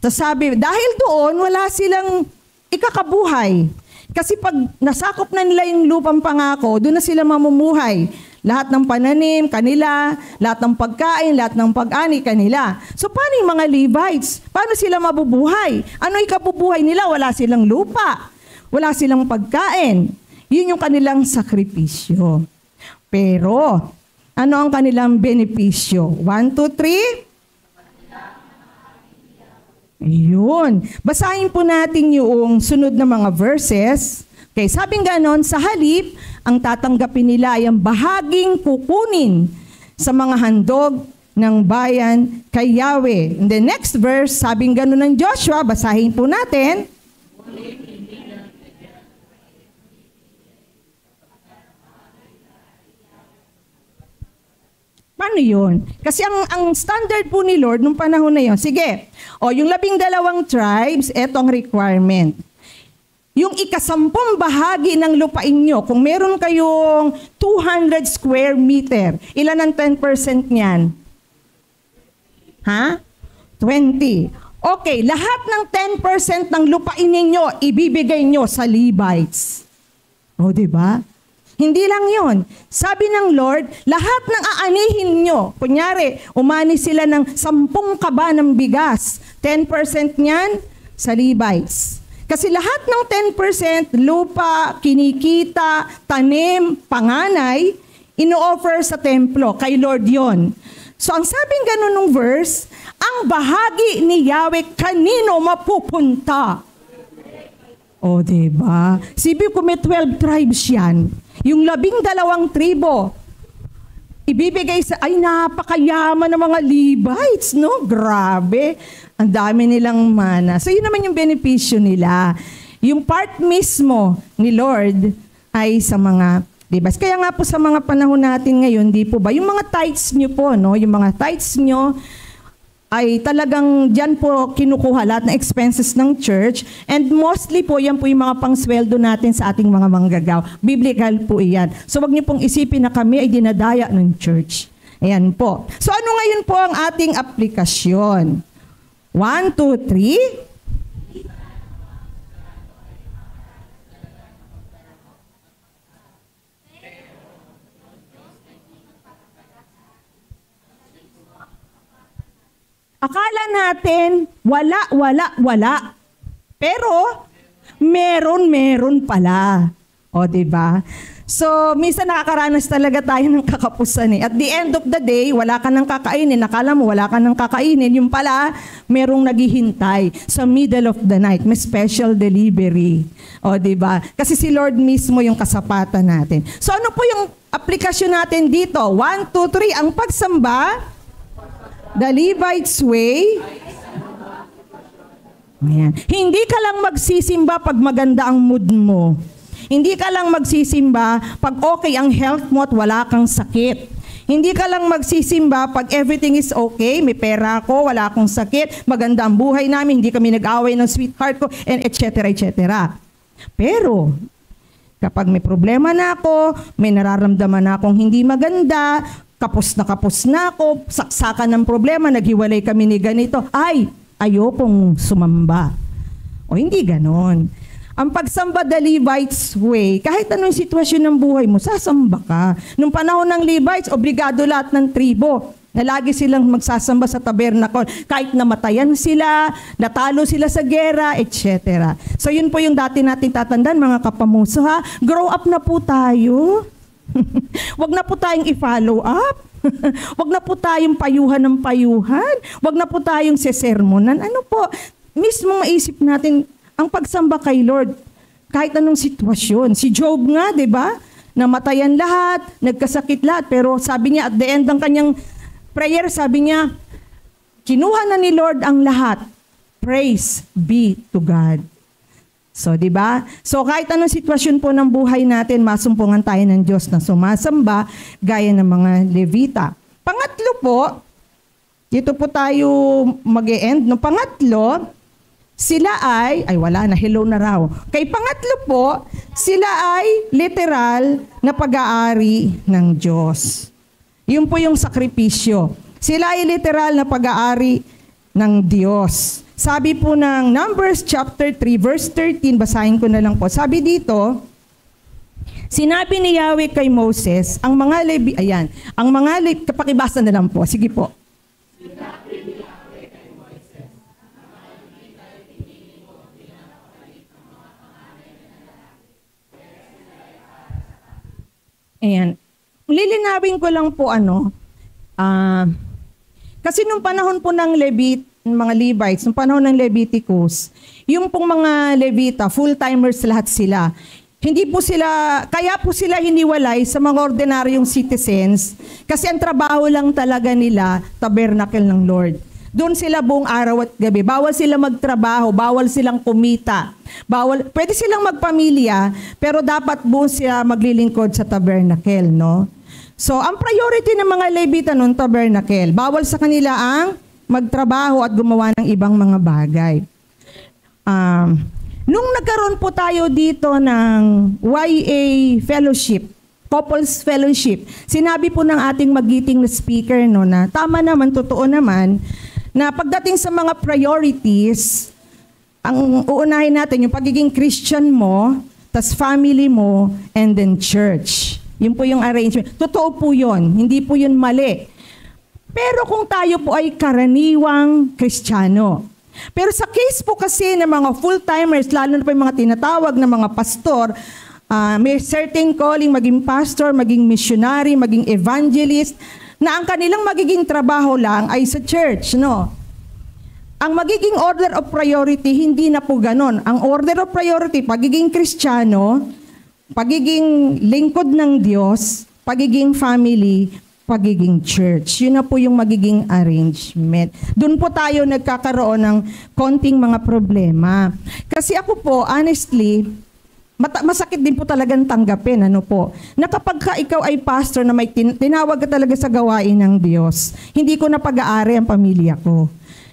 Tapos sabi, dahil doon, wala silang ikakabuhay. Kasi pag nasakop na nila yung lupang pangako, doon na sila mamumuhay. Lahat ng pananim, kanila. Lahat ng pagkain, lahat ng pag-ani, kanila. So paano yung mga Levites? Paano sila mabubuhay? Ano ikabubuhay nila? Wala silang lupa. Wala silang pagkain. Yun yung kanilang sakripisyo. Pero, ano ang kanilang benepisyo? 1, 2, 3? Ayun. Basahin po natin yung sunod na mga verses. Okay, sabing ganon, sa halip, ang tatanggapin nila ay ang bahaging kukunin sa mga handog ng bayan kay Yahweh. In the next verse, sabing ganon ng Joshua, basahin po natin. Paano yun? Kasi ang standard po ni Lord nung panahon na yun, sige, yung 12 tribes, eto ang requirement. Yung 10 bahagi ng lupain nyo, kung meron kayong 200 square meter, ilan ang 10% niyan? 20. Okay, lahat ng 10% ng lupain ninyo, ibibigay nyo sa Levites. O, diba? Hindi lang yon. Sabi ng Lord, lahat ng aanihin nyo, kunyari, umani sila ng 10 kaba ng bigas, 10% niyan sa Levites. Kasi lahat ng 10%, lupa, kinikita, tanim, panganay, ino-offer sa templo, kay Lord yon. So ang sabing ganun ng verse, ang bahagi ni Yahweh kanino mapupunta? O, diba? Sibi ko may 12 tribes yan. Yung 12 tribo, ibibigay sa, ay napakayaman ng mga Levites, no? Grabe. Ang dami nilang mana. So, yun naman yung benepisyo nila. Yung part mismo ni Lord ay sa mga Levites. Kaya nga po sa mga panahon natin ngayon, di po ba? Yung mga tithes nyo po, no? Yung mga tithes nyo, ay talagang dyan po kinukuha lahat ng expenses ng church, and mostly po yan po yung mga pangsweldo natin sa ating mga manggagaw. Biblical po iyan. So wag niyo pong isipin na kami ay dinadaya ng church. Ayan po. So ano ngayon po ang ating aplikasyon? 1, 2, 3. Akala natin, wala. Pero, meron pala. O, diba? So, minsan nakakaranas talaga tayo ng kakapusan eh. At the end of the day, wala ka nang kakainin. Akala mo, wala ka nang kakainin. Yung pala, merong naghihintay sa middle of the night. May special delivery. O, diba? Kasi si Lord mismo yung kasapatan natin. So, ano po yung aplikasyon natin dito? 1, 2, 3. Ang pagsamba, the Levites way. Ayan. Hindi ka lang magsisimba pag maganda ang mood mo. Hindi ka lang magsisimba pag okay ang health mo at wala kang sakit. Hindi ka lang magsisimba pag everything is okay, may pera ako, wala akong sakit, maganda ang buhay namin, hindi kami nag-away ng sweetheart ko, and etc. Pero, kapag may problema na ako, may nararamdaman na akong hindi maganda, kapos na ako, saksakan ng problema, naghiwalay kami ni ganito, ay, ayokong sumamba. O hindi ganon. Ang pagsamba the Levites way, kahit anong sitwasyon ng buhay mo, sasamba ka. Nung panahon ng Levites, obligado lahat ng tribo na lagi silang magsasamba sa tabernacle. Kahit namatayan sila, natalo sila sa gera, etc. So yun po yung dati nating tatandaan, mga kapamuso ha. Grow up na po tayo. Wag na po tayong i-follow up. Wag na po tayong payuhan ng payuhan. Wag na po tayong sesermonan. Ano po, mismo maisip natin ang pagsamba kay Lord. Kahit anong sitwasyon. Si Job nga, di ba? Namatayan lahat, nagkasakit lahat. Pero sabi niya, at the end ng kanyang prayer, sabi niya, kinuha na ni Lord ang lahat. Praise be to God. So, di ba? So, kahit anong sitwasyon po ng buhay natin, masumpungan tayo ng Diyos na sumasamba gaya ng mga Levita. Pangatlo po, dito po tayo mag-e-end. No? Pangatlo, sila ay wala na, hello na raw. Kay pangatlo po, sila ay literal na pag-aari ng Diyos. Yun po yung sakripisyo. Sila ay literal na pag-aari ng Diyos. Sabi po ng Numbers chapter 3 verse 13, basahin ko na lang po. Sabi dito, sinabi ni Yahweh kay Moses, ang mga kapakibasa na lang po. Sige po. Ayan. Lilinawin ko lang po kasi nung panahon po ng mga Levites, nung panahon ng Leviticus, yung pong mga Levita, full-timers lahat sila. Kaya po sila hiniwalay sa mga ordinaryong citizens kasi ang trabaho lang talaga nila, tabernacle ng Lord. Doon sila buong araw at gabi. Bawal sila magtrabaho, bawal silang kumita. Pwede silang magpamilya, pero dapat buong sila maglilingkod sa tabernacle, no? So, ang priority ng mga Levita noon, tabernacle. Bawal sa kanila ang magtrabaho at gumawa ng ibang mga bagay. Nung nagkaroon po tayo dito ng YA Fellowship, Couples Fellowship, sinabi po ng ating magiting na speaker no, na tama naman, totoo naman, na pagdating sa mga priorities, ang uunahin natin yung pagiging Christian mo, tas family mo, and then church. Yun po yung arrangement. Totoo po yun. Hindi po yun mali. Pero kung tayo po ay karaniwang Kristiyano. Pero sa case po kasi ng mga full-timers, lalo na po yung mga tinatawag na mga pastor, may certain calling, maging pastor, maging missionary, maging evangelist, na ang kanilang magiging trabaho lang ay sa church, no? Ang magiging order of priority, hindi na po ganon. Ang order of priority, pagiging Kristiyano, pagiging lingkod ng Diyos, pagiging family, pagiging church. Yun na po yung magiging arrangement. Doon po tayo nagkakaroon ng konting mga problema. Kasi ako po, honestly, masakit din po talagang tanggapin, na kapag ikaw ay pastor na may tinawag ka talaga sa gawain ng Diyos, hindi ko na pag-aari ang pamilya ko.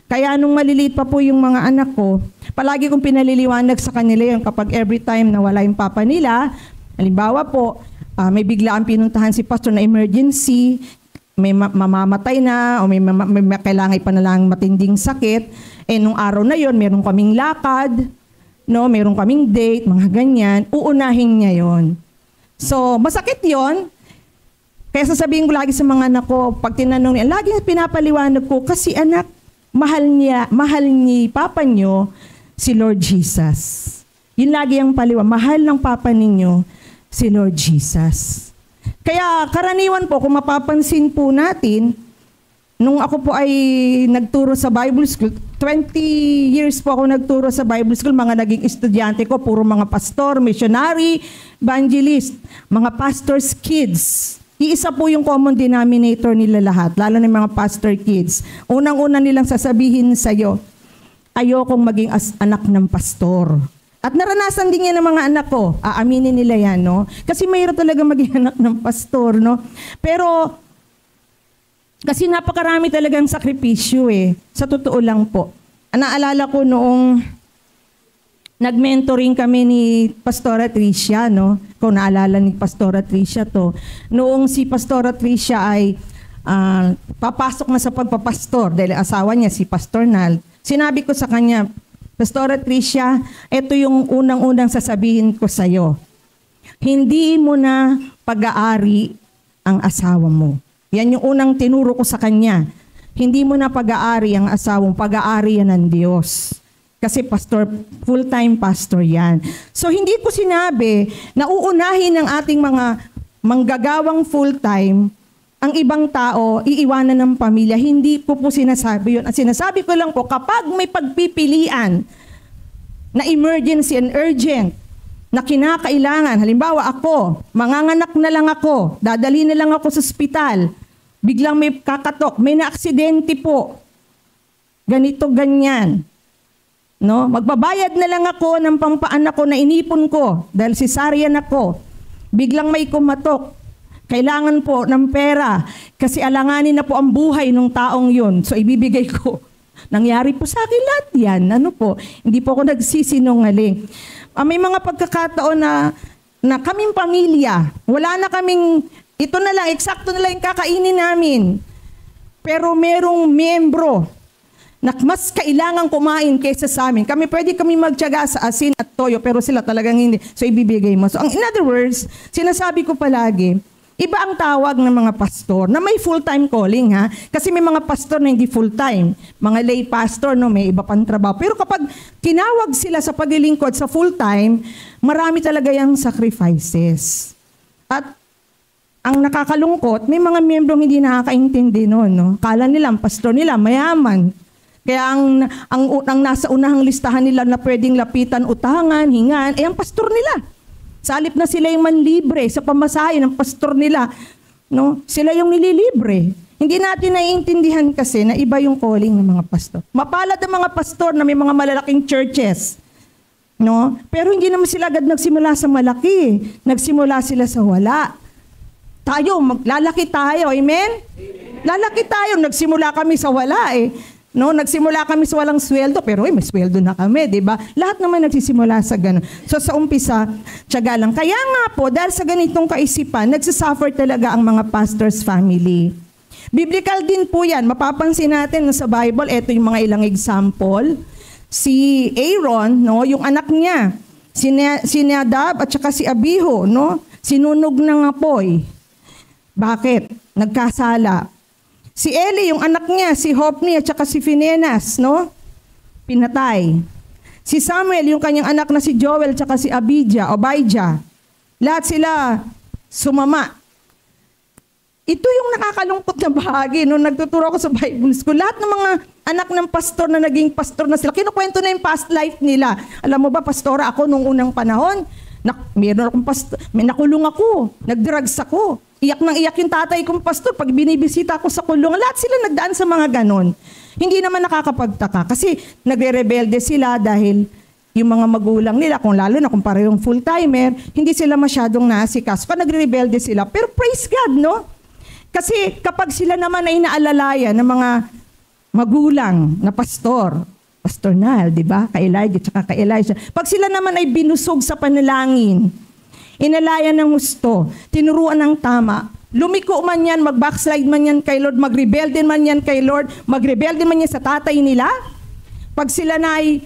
Kaya nung maliliit pa po yung mga anak ko, palagi kong pinaliliwanag sa kanila yung kapag every time na wala yung papa nila, halimbawa po, may biglaan pinuntahan si pastor na emergency, may mamamatay na, o may kailangan pa na lang matinding sakit, nung araw na yon meron kaming lakad, no, meron kaming date, mga ganyan, uunahin niya yon. So, masakit yon. Kaya sasabihin ko lagi sa mga anak ko, pag tinanong niya, lagi pinapaliwanag ko, kasi anak, mahal ni Papa nyo si Lord Jesus. Yun lagi ang mahal ng Papa ninyo si Lord Jesus. Kaya karaniwan po, kung mapapansin po natin, nung ako po ay nagturo sa Bible School, 20 years po ako nagturo sa Bible School, mga naging estudyante ko, puro mga pastor, missionary, evangelist, mga pastor's kids. Iisa po yung common denominator nila lahat, lalo na yung mga pastor kids. Unang-una nilang sasabihin sa'yo, ayokong maging anak ng pastor. At naranasan din yan ng mga anak ko, aaminin nila yan, no? Kasi mahirap talaga maging anak ng pastor, no? Pero, kasi napakarami talagang sakripisyo sa totoo lang po. Naalala ko noong nag-mentoring kami ni Pastora Tricia, no? Kung naalala ni Pastora Tricia to. Noong si Pastora Tricia ay papasok na sa pagpapastor dahil asawa niya si Pastor Nal, sinabi ko sa kanya, Pastora Tricia, ito yung unang-unang sasabihin ko sa'yo. Hindi mo na pag-aari ang asawa mo. Yan yung unang tinuro ko sa kanya. Hindi mo na pag-aari ang asawang, pag-aari yan ng Diyos. Kasi pastor, full-time pastor yan. So hindi ko sinabi na uunahin ng ating mga manggagawang full-time ang ibang tao, iiwanan ng pamilya. Hindi ko po sinasabi yun. At sinasabi ko lang po, kapag may pagpipilian na emergency and urgent, na kinakailangan, halimbawa ako, manganganak na lang ako, dadali na lang ako sa ospital, biglang may kakatok, may naaksidente po, ganito, ganyan. No? Magbabayad na lang ako ng pampaanak ko na inipon ko dahil cesarean ako. Biglang may kumatok. Kailangan po ng pera kasi alanganin na po ang buhay ng taong yun. So ibibigay ko. Nangyari po sa akin lahat yan. Ano po? Hindi po ako nagsisinungaling. May mga pagkakataon na kaming pamilya, wala na kaming, ito na lang, eksakto na lang yung kakainin namin. Pero merong miyembro na mas kailangan kumain kaysa sa amin. Pwede kami magtiyaga sa asin at toyo, pero sila talagang hindi. So, ibibigay mo. So, in other words, sinasabi ko palagi, iba ang tawag ng mga pastor na may full-time calling, ha? Kasi may mga pastor na hindi full-time. Mga lay pastor, no, may iba pang trabaho. Pero kapag tinawag sila sa paglilingkod sa full-time, marami talaga yung sacrifices. At ang nakakalungkot, may mga miyembrong hindi nakakaintindi noon, no? Kala nila, ang pastor nila, mayaman. Kaya ang nasa unahang listahan nila na pwedeng lapitan, utangan, hingan, ang pastor nila. Sa halip na sila yung manlibre sa pamasahe ng pastor nila, no? Sila yung nililibre. Hindi natin naiintindihan kasi na iba yung calling ng mga pastor. Mapalad ang mga pastor na may mga malalaking churches, no? Pero hindi naman sila agad nagsimula sa malaki. Nagsimula sila sa wala. Tayo, lalaki tayo, amen? Lalaki tayo, nagsimula kami sa wala No, nagsimula kami sa walang sweldo, pero may sweldo na kami, di ba? Lahat naman nagsisimula sa ganun. So sa umpisa, tiyaga lang. Kaya nga po, dahil sa ganitong kaisipan, nagsasuffer talaga ang mga pastor's family. Biblical din po yan. Mapapansin natin sa Bible, ito yung mga ilang example. Si Aaron, no, yung anak niya, si Nadab at saka si Abihu, no, sinunog ng apoy. Bakit? Nagkasala. Si Eli, yung anak niya, si Hophni at saka si Phinehas, no? Pinatay. Si Samuel, yung kanyang anak na si Joel at saka si Abijah. Lahat sila sumama. Ito yung nakakalungkot na bahagi. Nung nagtuturo ako sa Bible School, lahat ng mga anak ng pastor na naging pastor na sila, kinukwento na yung past life nila. Alam mo ba, pastora ako nung unang panahon, meron akong pastor, nakulong ako, nagdrugs ako. Iyak nang iyak yung tatay kong pastor pag binibisita ako sa kulungan. Lahat sila nagdaan sa mga ganon. Hindi naman nakakapagtaka kasi nagre-rebelde sila dahil yung mga magulang nila, kung lalo na kung parehong full-timer, hindi sila masyadong naasikas. Pa nagre-rebelde sila. Pero praise God, no? Kasi kapag sila naman ay naalalayan ng mga magulang na pastor Nal, di ba? Kay Elijah at kay Elisha. Pag sila naman ay binusog sa panalangin, inalayan ng gusto, tinuruan ng tama, lumiko man yan, mag-backslide man yan kay Lord, mag-rebelde man yan kay Lord, mag-rebelde man yan sa tatay nila, pag sila na ay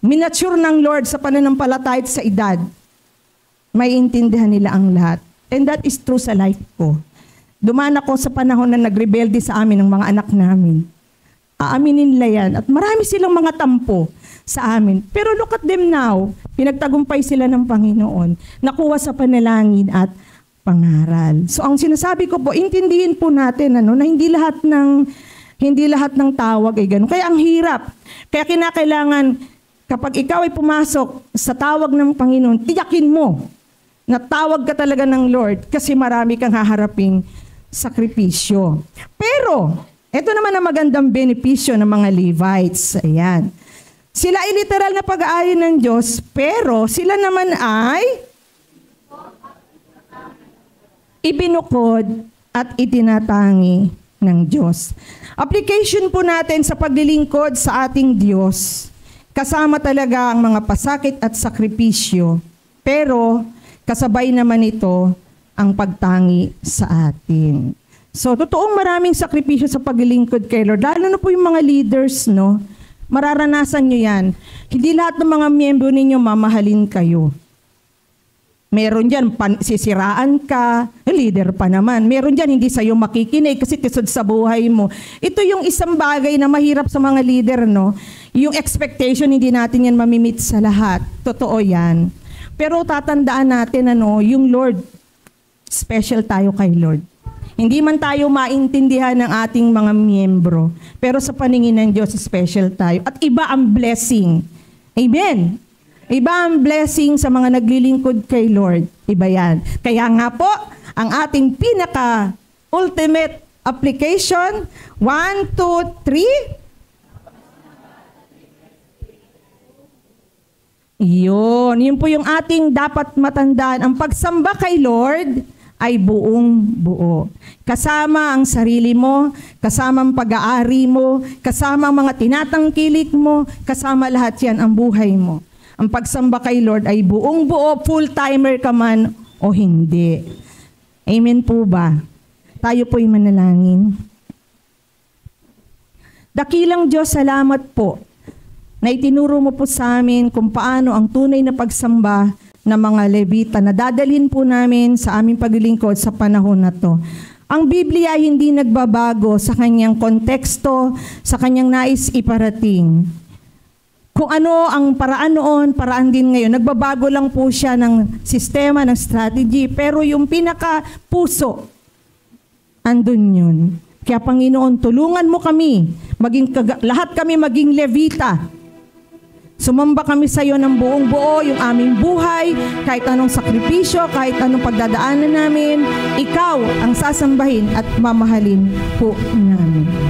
minature ng Lord sa pananampalataya at sa edad, may intindihan nila ang lahat. And that is true sa life ko. Dumaan ako sa panahon na nagrebelde sa amin ng mga anak namin. Aaminin nila yan. At marami silang mga tampo sa amin. Pero look at them now. Pinagtagumpay sila ng Panginoon. Nakuha sa panalangin at pangaral. So ang sinasabi ko po, intindihin po natin na hindi lahat ng tawag ay ganun. Kaya ang hirap. Kaya kinakailangan kapag ikaw ay pumasok sa tawag ng Panginoon, tiyakin mo na tawag ka talaga ng Lord kasi marami kang haharaping sakripisyo. Pero ito naman ang magandang benepisyo ng mga Levites. Ayan. Sila ay literal na pag-aari ng Diyos, pero sila naman ay ibinukod at itinatangi ng Diyos. Application po natin sa paglilingkod sa ating Diyos, kasama talaga ang mga pasakit at sakripisyo, pero kasabay naman ito ang pagtangi sa atin. So, totoong maraming sakripisyo sa paglilingkod kay Lord. Lalo na po yung mga leaders, no? Mararanasan nyo yan. Hindi lahat ng mga miyembro ninyo mamahalin kayo. Meron dyan, sisiraan ka, leader pa naman. Meron dyan, hindi sa'yo makikinig kasi tisod sa buhay mo. Ito yung isang bagay na mahirap sa mga leader, no? Yung expectation, hindi natin yan mamimit sa lahat. Totoo yan. Pero tatandaan natin, yung Lord, special tayo kay Lord. Hindi man tayo maintindihan ng ating mga miyembro, pero sa paningin ng Diyos, special tayo. At iba ang blessing. Amen? Iba ang blessing sa mga naglilingkod kay Lord. Iba yan. Kaya nga po, ang ating pinaka-ultimate application, 1, 2, 3. Yun po yung ating dapat matandaan. Ang pagsamba kay Lord ay buong buo. Kasama ang sarili mo, kasama ang pag-aari mo, kasama ang mga tinatangkilik mo, kasama lahat yan ang buhay mo. Ang pagsamba kay Lord ay buong buo, full-timer ka man o hindi. Amen po ba? Tayo po'y manalangin. Dakilang Diyos, salamat po na itinuro mo po sa amin kung paano ang tunay na pagsamba ng mga Levita na dadalhin po namin sa aming paglilingkod sa panahon na to. Ang Biblia ay hindi nagbabago sa kanyang konteksto, sa kanyang nais iparating. Kung ano ang paraan noon, paraan din ngayon. Nagbabago lang po siya ng sistema, ng strategy, pero yung pinaka-puso, andun yun. Kaya Panginoon, tulungan mo kami, lahat kami maging Levita. Sumamba kami sa iyo ng buong buo, yung aming buhay, kahit anong sakripisyo, kahit anong pagdadaanan namin, ikaw ang sasambahin at mamahalin po namin.